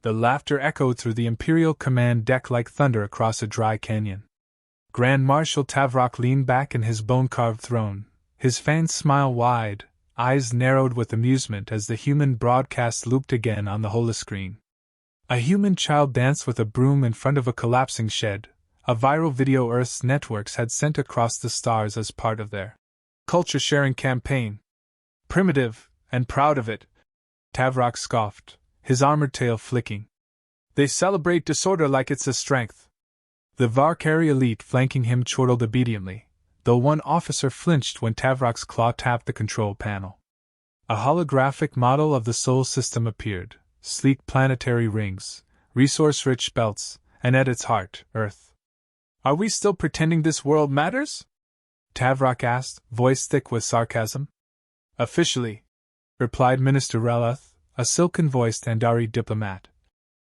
The laughter echoed through the Imperial command deck like thunder across a dry canyon. Grand Marshal Tavrock leaned back in his bone-carved throne, his feigned smile wide, eyes narrowed with amusement as the human broadcast looped again on the holoscreen. A human child danced with a broom in front of a collapsing shed, a viral video Earth's networks had sent across the stars as part of their culture-sharing campaign. Primitive, and proud of it, Tavrock scoffed, his armored tail flicking. They celebrate disorder like it's a strength. The Varkari elite flanking him chortled obediently, though one officer flinched when Tavrock's claw tapped the control panel. A holographic model of the Sol system appeared, sleek planetary rings, resource-rich belts, and at its heart, Earth. Are we still pretending this world matters? Tavrock asked, voice thick with sarcasm. Officially, replied Minister Reluth, a silken-voiced Andari diplomat.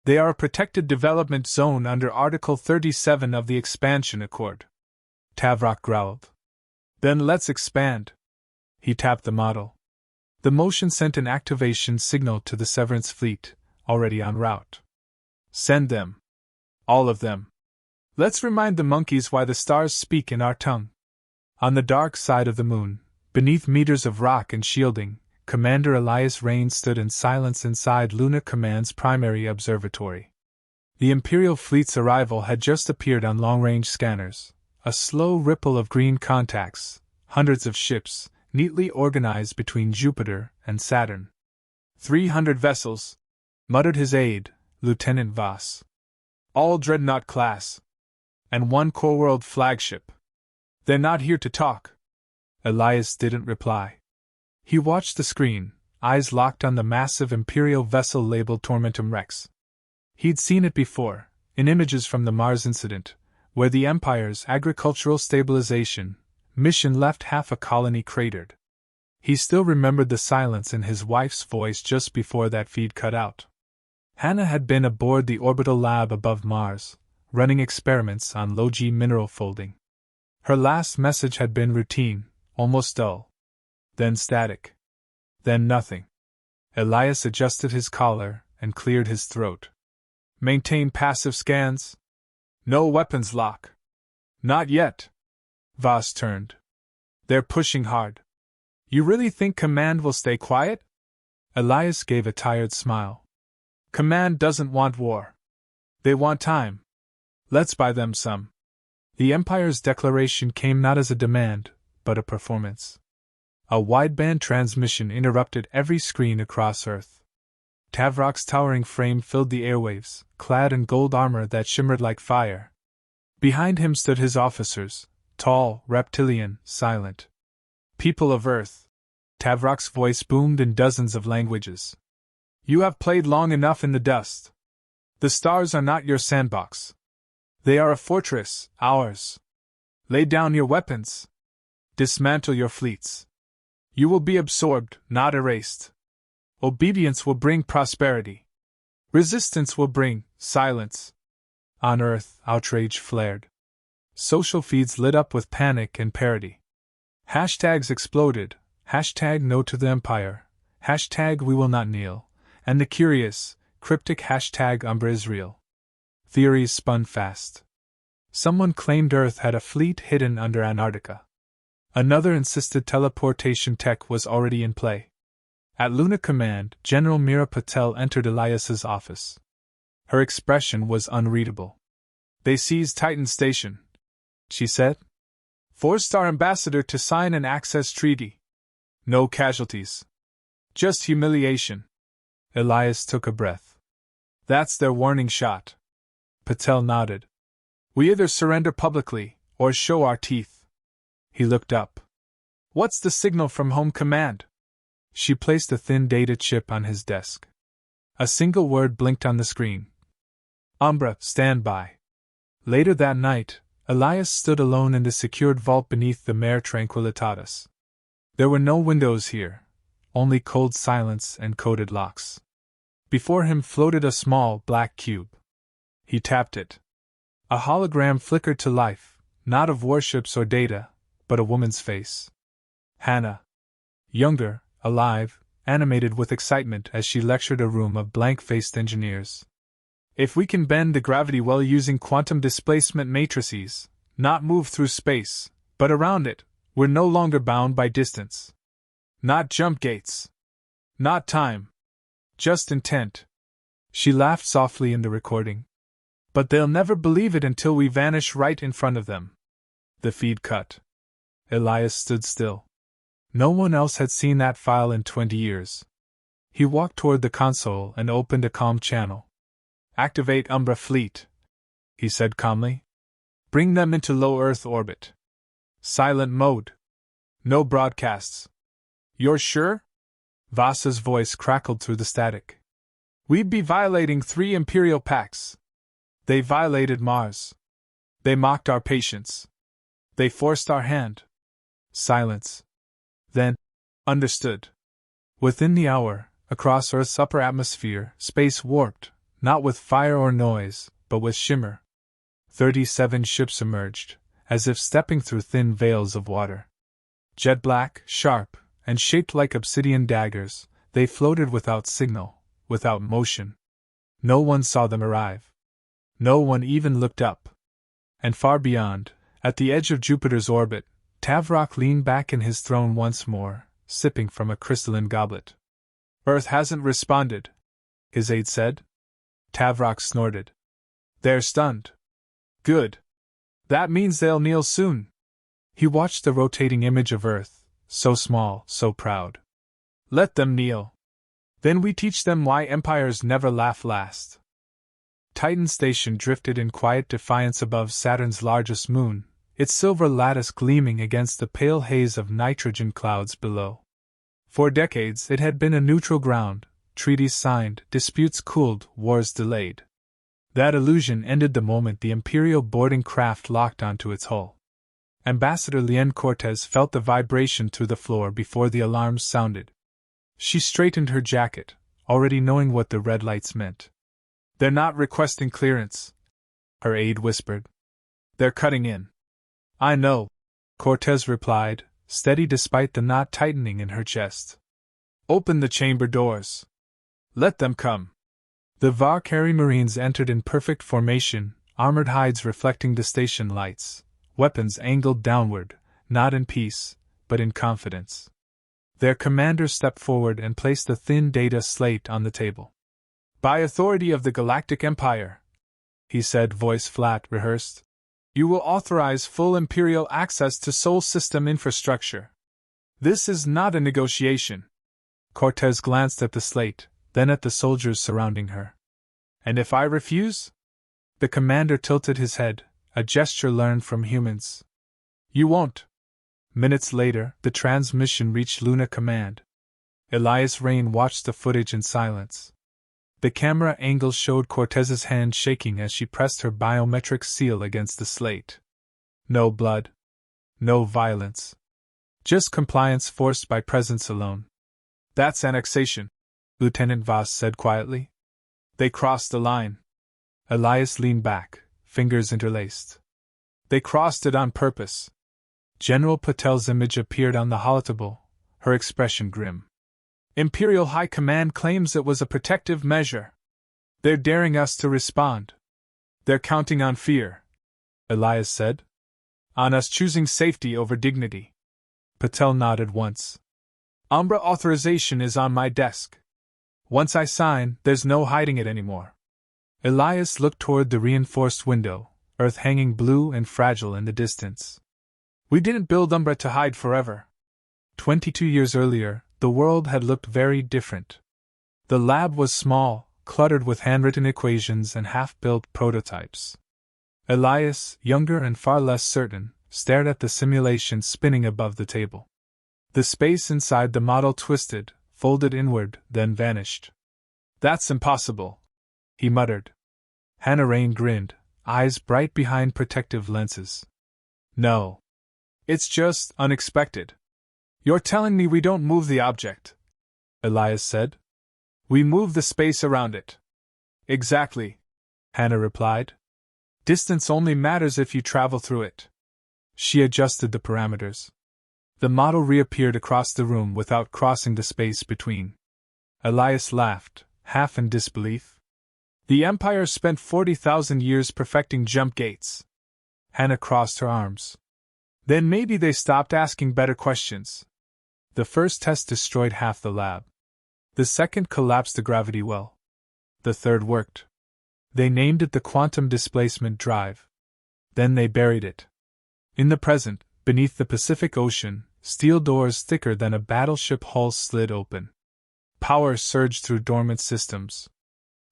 They are a protected development zone under Article 37 of the Expansion Accord. Tavrock growled. Then let's expand. He tapped the model. The motion sent an activation signal to the Severance fleet, already en route. Send them. All of them. Let's remind the monkeys why the stars speak in our tongue. On the dark side of the moon, beneath meters of rock and shielding, Commander Elias Rain stood in silence inside Luna Command's primary observatory. The Imperial fleet's arrival had just appeared on long-range scanners, a slow ripple of green contacts, hundreds of ships, neatly organized between Jupiter and Saturn. 300 vessels, muttered his aide, Lieutenant Voss. All Dreadnought class. And one Core World flagship. They're not here to talk. Elias didn't reply. He watched the screen, eyes locked on the massive Imperial vessel labeled Tormentum Rex. He'd seen it before, in images from the Mars incident, where the Empire's agricultural stabilization mission left half a colony cratered. He still remembered the silence in his wife's voice just before that feed cut out. Hannah had been aboard the orbital lab above Mars, running experiments on low-G mineral folding. Her last message had been routine, almost dull. Then static. Then nothing. Elias adjusted his collar and cleared his throat. Maintain passive scans? No weapons lock. Not yet. Voss turned. They're pushing hard. You really think Command will stay quiet? Elias gave a tired smile. Command doesn't want war. They want time. Let's buy them some. The Empire's declaration came not as a demand, but a performance. A wideband transmission interrupted every screen across Earth. Tavrock's towering frame filled the airwaves, clad in gold armor that shimmered like fire. Behind him stood his officers, tall, reptilian, silent. People of Earth. Tavrock's voice boomed in dozens of languages. You have played long enough in the dust. The stars are not your sandbox. They are a fortress, ours. Lay down your weapons. Dismantle your fleets. You will be absorbed, not erased. Obedience will bring prosperity. Resistance will bring silence. On Earth, outrage flared. Social feeds lit up with panic and parody. Hashtags exploded, hashtag no to the Empire, hashtag we will not kneel, and the curious, cryptic hashtag Umbra Israel. Theories spun fast. Someone claimed Earth had a fleet hidden under Antarctica. Another insisted teleportation tech was already in play. At Luna Command, General Mira Patel entered Elias's office. Her expression was unreadable. They seized Titan Station, she said. 4-star ambassador to sign an access treaty. No casualties. Just humiliation. Elias took a breath. That's their warning shot. Patel nodded. We either surrender publicly, or show our teeth. He looked up. What's the signal from Home Command? She placed a thin data chip on his desk. A single word blinked on the screen. Umbra, stand by. Later that night, Elias stood alone in the secured vault beneath the Mare Tranquillitatis. There were no windows here, only cold silence and coded locks. Before him floated a small, black cube. He tapped it. A hologram flickered to life, not of warships or data, but a woman's face. Hannah. Younger, alive, animated with excitement as she lectured a room of blank-faced engineers, If we can bend the gravity well using quantum displacement matrices, not move through space, but around it, we're no longer bound by distance. Not jump gates. Not time. Just intent. She laughed softly in the recording. But they'll never believe it until we vanish right in front of them. The feed cut. Elias stood still. No one else had seen that file in 20 years. He walked toward the console and opened a calm channel. Activate Umbra Fleet, he said calmly. Bring them into low Earth orbit. Silent mode. No broadcasts. You're sure? Vasa's voice crackled through the static. We'd be violating 3 Imperial pacts. They violated Mars. They mocked our patience. They forced our hand. Silence. Then, understood. Within the hour, across Earth's upper atmosphere, space warped, not with fire or noise, but with shimmer. 37 ships emerged, as if stepping through thin veils of water. Jet black, sharp, and shaped like obsidian daggers, they floated without signal, without motion. No one saw them arrive. No one even looked up. And far beyond, at the edge of Jupiter's orbit, Tavrock leaned back in his throne once more, sipping from a crystalline goblet. Earth hasn't responded, his aide said. Tavrock snorted. They're stunned. Good. That means they'll kneel soon. He watched the rotating image of Earth, so small, so proud. Let them kneel. Then we teach them why empires never laugh last. Titan Station drifted in quiet defiance above Saturn's largest moon, its silver lattice gleaming against the pale haze of nitrogen clouds below. For decades it had been a neutral ground, treaties signed, disputes cooled, wars delayed. That illusion ended the moment the Imperial boarding craft locked onto its hull. Ambassador Liane Cortez felt the vibration through the floor before the alarms sounded. She straightened her jacket, already knowing what the red lights meant. They're not requesting clearance, her aide whispered. They're cutting in. I know, Cortez replied, steady despite the knot tightening in her chest. Open the chamber doors. Let them come. The Valkyrie Marines entered in perfect formation, armored hides reflecting the station lights, weapons angled downward, not in peace, but in confidence. Their commander stepped forward and placed the thin data slate on the table. By authority of the Galactic Empire, he said, voice flat, rehearsed, you will authorize full Imperial access to Sol system infrastructure. This is not a negotiation. Cortez glanced at the slate, then at the soldiers surrounding her. And if I refuse? The commander tilted his head, a gesture learned from humans. You won't. Minutes later, the transmission reached Luna Command. Elias Rain watched the footage in silence. The camera angle showed Cortez's hand shaking as she pressed her biometric seal against the slate. No blood. No violence. Just compliance forced by presence alone. That's annexation, Lieutenant Voss said quietly. They crossed the line. Elias leaned back, fingers interlaced. They crossed it on purpose. General Patel's image appeared on the holotable, her expression grim. Imperial High Command claims it was a protective measure. They're daring us to respond. They're counting on fear, Elias said. On us choosing safety over dignity. Patel nodded once. Umbra authorization is on my desk. Once I sign, there's no hiding it anymore. Elias looked toward the reinforced window, Earth hanging blue and fragile in the distance. We didn't build Umbra to hide forever. 22 years earlier, the world had looked very different. The lab was small, cluttered with handwritten equations and half-built prototypes. Elias, younger and far less certain, stared at the simulation spinning above the table. The space inside the model twisted, folded inward, then vanished. That's impossible, he muttered. Hannah Rain grinned, eyes bright behind protective lenses. No. It's just unexpected. You're telling me we don't move the object, Elias said. We move the space around it. Exactly, Hannah replied. Distance only matters if you travel through it. She adjusted the parameters. The model reappeared across the room without crossing the space between. Elias laughed, half in disbelief. The Empire spent 40,000 years perfecting jump gates. Hannah crossed her arms. Then maybe they stopped asking better questions. The first test destroyed half the lab. The second collapsed the gravity well. The third worked. They named it the quantum displacement drive. Then they buried it. In the present, beneath the Pacific Ocean, steel doors thicker than a battleship hull slid open. Power surged through dormant systems.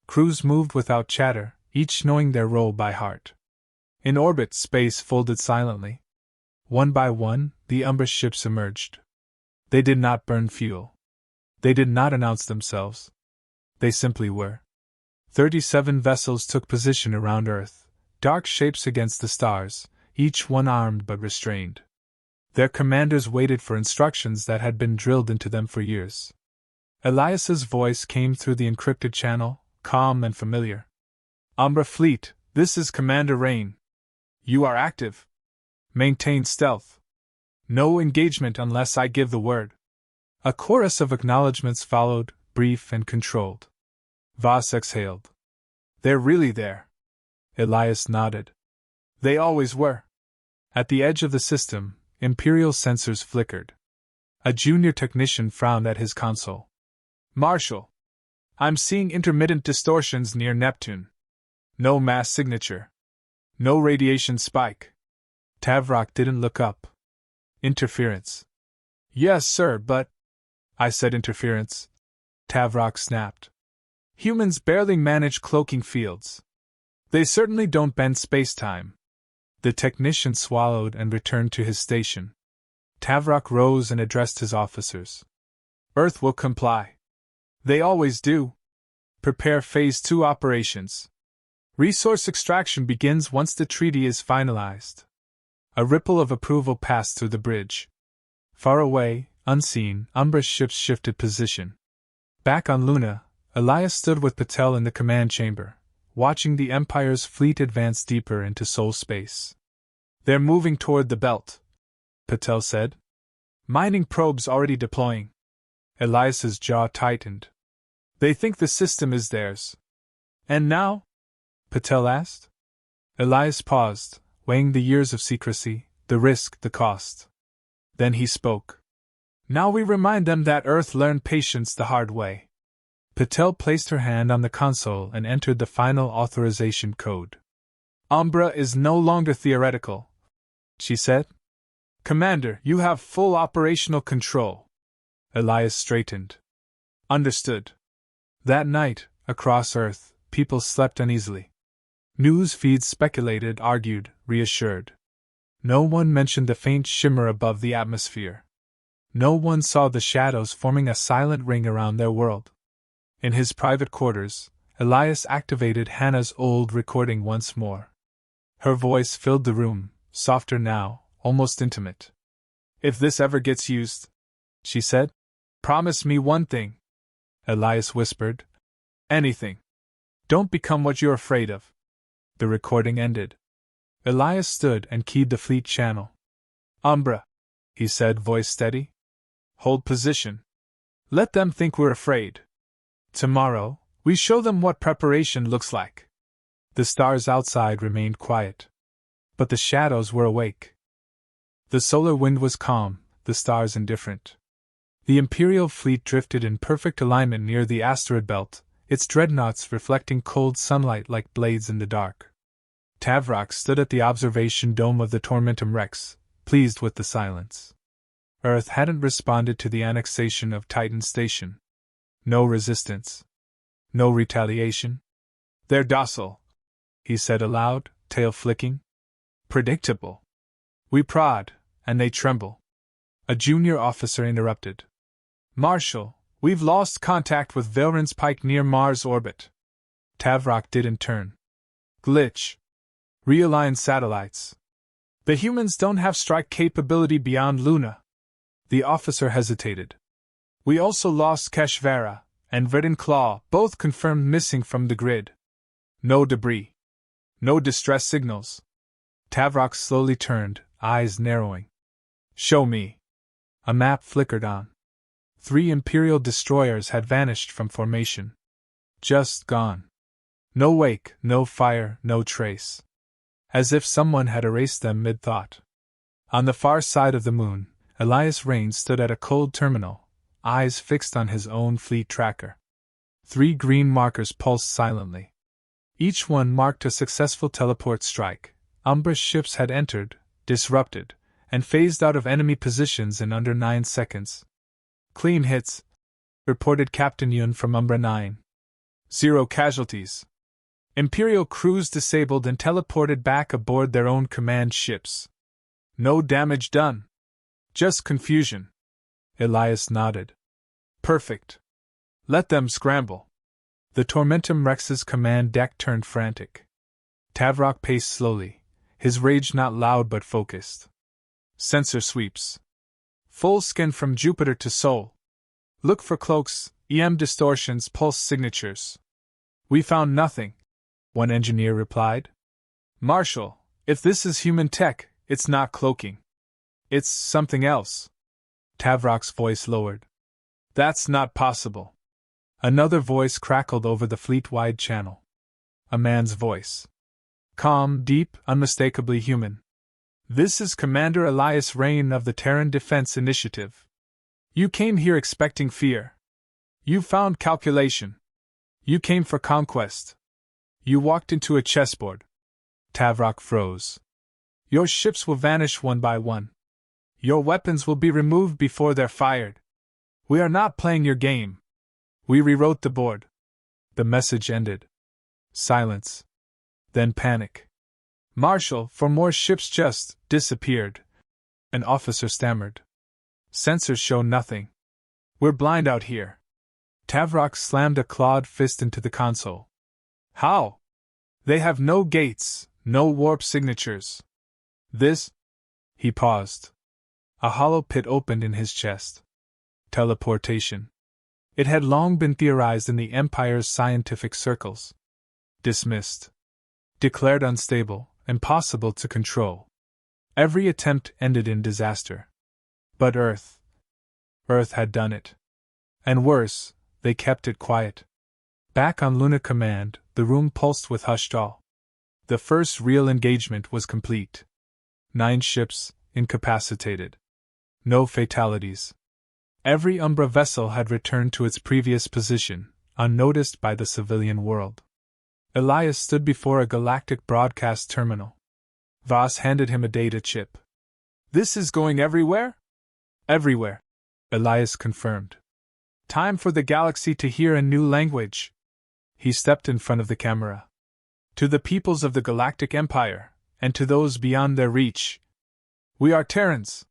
Crews moved without chatter, each knowing their role by heart. In orbit, space folded silently. One by one, the Umbra ships emerged. They did not burn fuel. They did not announce themselves. They simply were. 37 vessels took position around Earth, dark shapes against the stars, each one armed but restrained. Their commanders waited for instructions that had been drilled into them for years. Elias's voice came through the encrypted channel, calm and familiar. Umbra Fleet, this is Commander Rain. You are active. Maintain stealth. No engagement unless I give the word. A chorus of acknowledgments followed, brief and controlled. Voss exhaled. They're really there. Elias nodded. They always were. At the edge of the system, Imperial sensors flickered. A junior technician frowned at his console. Marshal, I'm seeing intermittent distortions near Neptune. No mass signature. No radiation spike. Tavrock didn't look up. Interference. Yes, sir, but... I said interference. Tavrock snapped. Humans barely manage cloaking fields. They certainly don't bend space-time. The technician swallowed and returned to his station. Tavrock rose and addressed his officers. Earth will comply. They always do. Prepare Phase 2 operations. Resource extraction begins once the treaty is finalized. A ripple of approval passed through the bridge. Far away, unseen, Umbra's ships shifted position. Back on Luna, Elias stood with Patel in the command chamber, watching the Empire's fleet advance deeper into Sol space. They're moving toward the belt, Patel said. Mining probes already deploying. Elias's jaw tightened. They think the system is theirs. And now? Patel asked. Elias paused, weighing the years of secrecy, the risk, the cost. Then he spoke. Now we remind them that Earth learned patience the hard way. Patel placed her hand on the console and entered the final authorization code. Umbra is no longer theoretical, she said. Commander, you have full operational control. Elias straightened. Understood. That night, across Earth, people slept uneasily. News feeds speculated, argued, reassured. No one mentioned the faint shimmer above the atmosphere. No one saw the shadows forming a silent ring around their world. In his private quarters, Elias activated Hannah's old recording once more. Her voice filled the room, softer now, almost intimate. If this ever gets used, she said, promise me one thing. Elias whispered. Anything. Don't become what you're afraid of. The recording ended. Elias stood and keyed the fleet channel. Umbra, he said, voice steady. Hold position. Let them think we're afraid. Tomorrow, we show them what preparation looks like. The stars outside remained quiet. But the shadows were awake. The solar wind was calm, the stars indifferent. The Imperial fleet drifted in perfect alignment near the asteroid belt, its dreadnoughts reflecting cold sunlight like blades in the dark. Tavrock stood at the observation dome of the Tormentum Rex, pleased with the silence. Earth hadn't responded to the annexation of Titan Station. No resistance. No retaliation. They're docile, he said aloud, tail flicking. Predictable. We prod, and they tremble. A junior officer interrupted. Marshal, we've lost contact with Velran's Pike near Mars orbit. Tavrock didn't turn. Glitch. Realign satellites. The humans don't have strike capability beyond Luna. The officer hesitated. We also lost Keshvara and Verdant Claw, both confirmed missing from the grid. No debris. No distress signals. Tavrock slowly turned, eyes narrowing. Show me. A map flickered on. 3 Imperial destroyers had vanished from formation. Just gone. No wake, no fire, no trace. As if someone had erased them mid-thought. On the far side of the moon, Elias Rain stood at a cold terminal, eyes fixed on his own fleet tracker. 3 green markers pulsed silently. Each one marked a successful teleport strike. Umbra ships had entered, disrupted, and phased out of enemy positions in under 9 seconds. Clean hits, reported Captain Yun from Umbra 9. 0 casualties. Imperial crews disabled and teleported back aboard their own command ships. No damage done. Just confusion. Elias nodded. Perfect. Let them scramble. The Tormentum Rex's command deck turned frantic. Tavrock paced slowly, his rage not loud but focused. Sensor sweeps. Full scan from Jupiter to Sol. Look for cloaks, EM distortions, pulse signatures. We found nothing, one engineer replied. Marshal, if this is human tech, it's not cloaking. It's something else. Tavrock's voice lowered. That's not possible. Another voice crackled over the fleet-wide channel. A man's voice. Calm, deep, unmistakably human. This is Commander Elias Rain of the Terran Defense Initiative. You came here expecting fear. You found calculation. You came for conquest. You walked into a chessboard. Tavrock froze. Your ships will vanish one by one. Your weapons will be removed before they're fired. We are not playing your game. We rewrote the board. The message ended. Silence. Then panic. Marshal, for more ships just disappeared. An officer stammered. Sensors show nothing. We're blind out here. Tavrock slammed a clawed fist into the console. How? They have no gates, no warp signatures. This? He paused. A hollow pit opened in his chest. Teleportation. It had long been theorized in the Empire's scientific circles. Dismissed. Declared unstable, impossible to control. Every attempt ended in disaster. But Earth had done it. And worse, they kept it quiet. Back on Luna Command, the room pulsed with hushed awe. The first real engagement was complete. 9 ships, incapacitated. No fatalities. Every Umbra vessel had returned to its previous position, unnoticed by the civilian world. Elias stood before a galactic broadcast terminal. Voss handed him a data chip. This is going everywhere? Everywhere, Elias confirmed. Time for the galaxy to hear a new language. He stepped in front of the camera. To the peoples of the Galactic Empire, and to those beyond their reach. We are Terrans.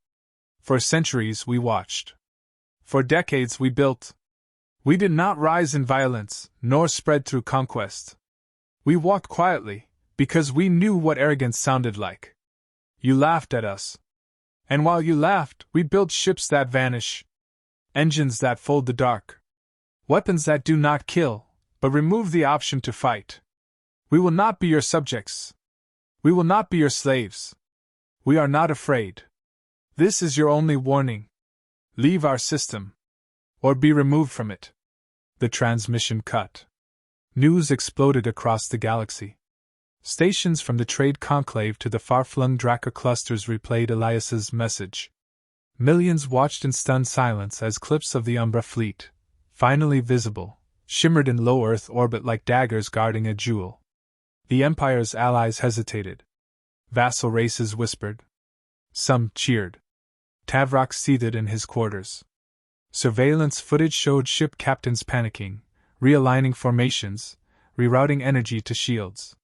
For centuries we watched. For decades we built. We did not rise in violence, nor spread through conquest. We walked quietly, because we knew what arrogance sounded like. You laughed at us. And while you laughed, we built ships that vanish. Engines that fold the dark. Weapons that do not kill, but remove the option to fight. We will not be your subjects. We will not be your slaves. We are not afraid. This is your only warning. Leave our system. Or be removed from it. The transmission cut. News exploded across the galaxy. Stations from the Trade Conclave to the far-flung Draca clusters replayed Elias's message. Millions watched in stunned silence as clips of the Umbra fleet, finally visible, shimmered in low Earth orbit like daggers guarding a jewel. The Empire's allies hesitated. Vassal races whispered. Some cheered. Tavrock seethed in his quarters. Surveillance footage showed ship captains panicking, realigning formations, rerouting energy to shields.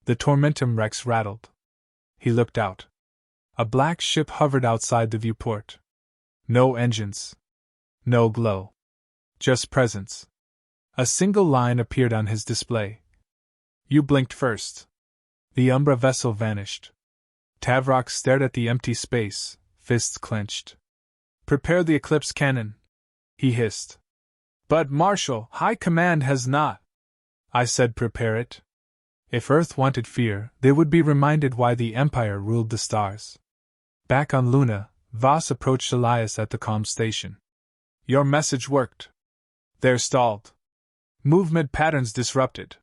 The Tormentum Rex rattled. He looked out. A black ship hovered outside the viewport. No engines. No glow. Just presence. A single line appeared on his display. You blinked first. The Umbra vessel vanished. Tavrock stared at the empty space, fists clenched. Prepare the Eclipse cannon, he hissed. But Marshal, High Command has not. I said prepare it. If Earth wanted fear, they would be reminded why the Empire ruled the stars. Back on Luna, Voss approached Elias at the comm station. Your message worked. They're stalled. Movement patterns disrupted.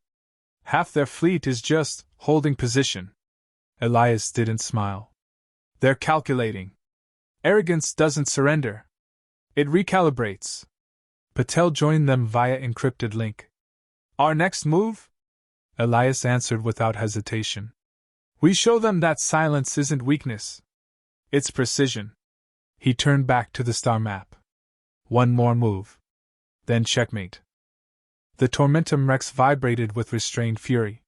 Half their fleet is just holding position. Elias didn't smile. They're calculating. Arrogance doesn't surrender. It recalibrates. Patel joined them via encrypted link. Our next move? Elias answered without hesitation. We show them that silence isn't weakness. It's precision. He turned back to the star map. One more move. Then checkmate. The Tormentum Rex vibrated with restrained fury.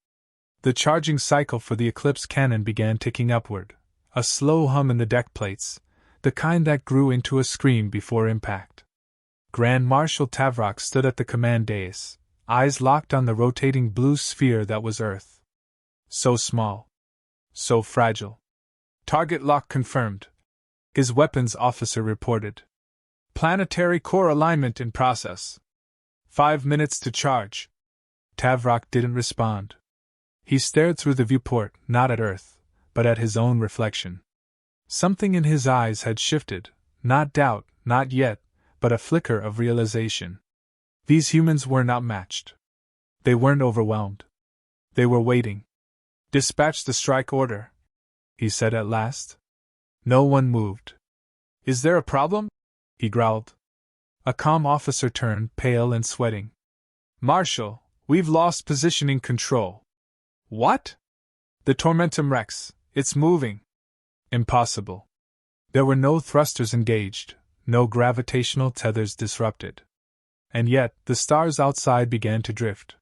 The charging cycle for the Eclipse cannon began ticking upward, a slow hum in the deck plates, the kind that grew into a scream before impact. Grand Marshal Tavrock stood at the command dais, eyes locked on the rotating blue sphere that was Earth. So small. So fragile. Target lock confirmed. His weapons officer reported. Planetary core alignment in process. 5 minutes to charge. Tavrock didn't respond. He stared through the viewport, not at Earth, but at his own reflection. Something in his eyes had shifted, not doubt, not yet, but a flicker of realization. These humans were not matched. They weren't overwhelmed. They were waiting. Dispatch the strike order, he said at last. No one moved. Is there a problem? He growled. A comm officer turned, pale and sweating. Marshal, we've lost positioning control. What? The Tormentum Rex, it's moving. Impossible. There were no thrusters engaged, no gravitational tethers disrupted. And yet, the stars outside began to drift.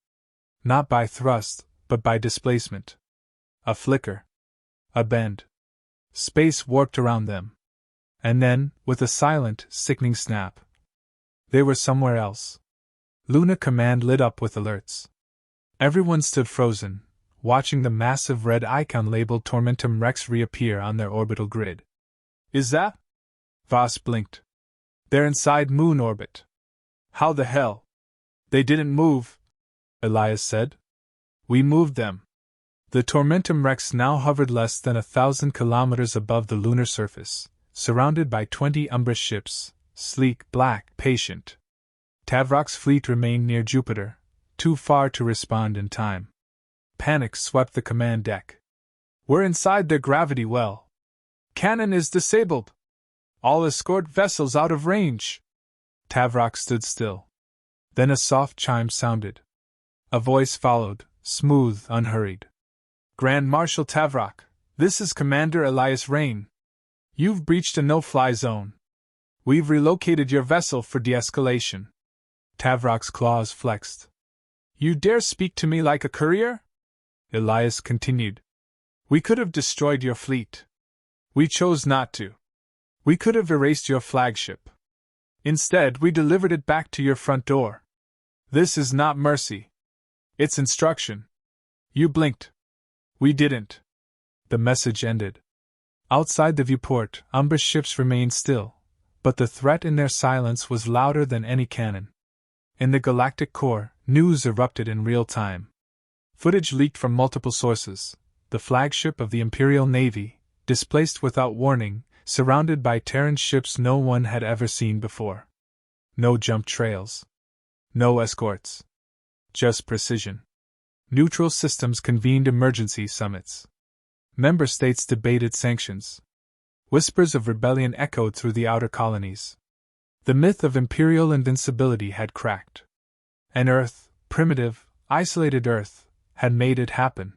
Not by thrust, but by displacement. A flicker. A bend. Space warped around them. And then, with a silent, sickening snap, they were somewhere else. Luna Command lit up with alerts. Everyone stood frozen, watching the massive red icon labeled Tormentum Rex reappear on their orbital grid. Is that? Voss blinked. They're inside moon orbit. How the hell? They didn't move, Elias said. We moved them. The Tormentum Rex now hovered less than 1,000 kilometers above the lunar surface, surrounded by 20 Umbra ships, sleek, black, patient. Tavrock's fleet remained near Jupiter, too far to respond in time. Panic swept the command deck. We're inside their gravity well. Cannon is disabled. All escort vessels out of range. Tavrock stood still. Then a soft chime sounded. A voice followed, smooth, unhurried. Grand Marshal Tavrock, this is Commander Elias Rain. You've breached a no-fly zone. We've relocated your vessel for de-escalation. Tavrock's claws flexed. You dare speak to me like a courier? Elias continued. We could have destroyed your fleet. We chose not to. We could have erased your flagship. Instead, we delivered it back to your front door. This is not mercy. It's instruction. You blinked. We didn't. The message ended. Outside the viewport, Umbra ships remained still, but the threat in their silence was louder than any cannon. In the galactic core, news erupted in real time. Footage leaked from multiple sources. The flagship of the Imperial Navy, displaced without warning, surrounded by Terran ships no one had ever seen before. No jump trails. No escorts. Just precision. Neutral systems convened emergency summits. Member states debated sanctions. Whispers of rebellion echoed through the outer colonies. The myth of Imperial invincibility had cracked. And Earth, primitive, isolated Earth, had made it happen.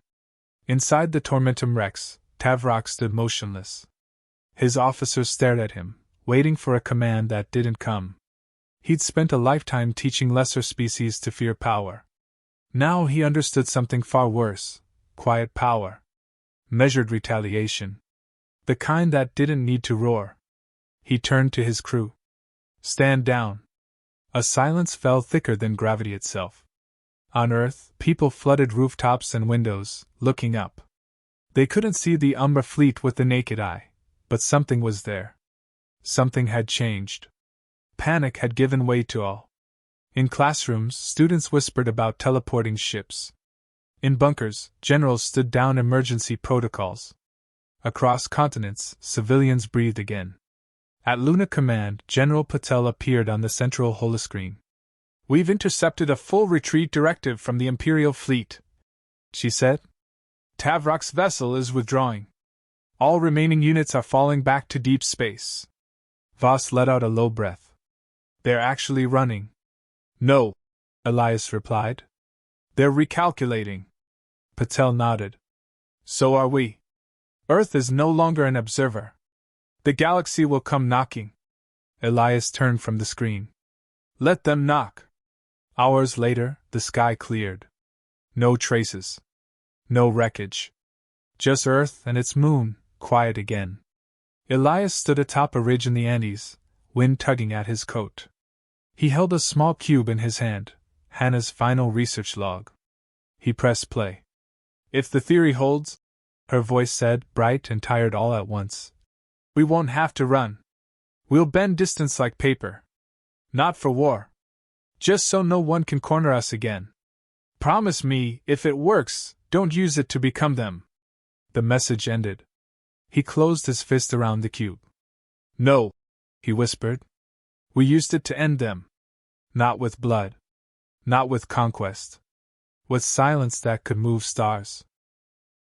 Inside the Tormentum Rex, Tavrock stood motionless. His officers stared at him, waiting for a command that didn't come. He'd spent a lifetime teaching lesser species to fear power. Now he understood something far worse: quiet power. Measured retaliation. The kind that didn't need to roar. He turned to his crew. Stand down. A silence fell thicker than gravity itself. On Earth, people flooded rooftops and windows, looking up. They couldn't see the Umbra fleet with the naked eye, but something was there. Something had changed. Panic had given way to all. In classrooms, students whispered about teleporting ships. In bunkers, generals stood down emergency protocols. Across continents, civilians breathed again. At Luna Command, General Patel appeared on the central holoscreen. We've intercepted a full retreat directive from the Imperial fleet. she said. Tavrok's vessel is withdrawing. All remaining units are falling back to deep space. Voss let out a low breath. They're actually running. No, Elias replied. They're recalculating. Patel nodded. So are we. Earth is no longer an observer. The galaxy will come knocking. Elias turned from the screen. Let them knock. Hours later, the sky cleared. No traces. No wreckage. Just Earth and its moon, quiet again. Elias stood atop a ridge in the Andes, wind tugging at his coat. He held a small cube in his hand, Hannah's final research log. He pressed play. If the theory holds, her voice said, bright and tired all at once, we won't have to run. We'll bend distance like paper. Not for war. Just so no one can corner us again. Promise me, if it works, don't use it to become them. The message ended. He closed his fist around the cube. No, he whispered. We used it to end them. Not with blood. Not with conquest. With silence that could move stars.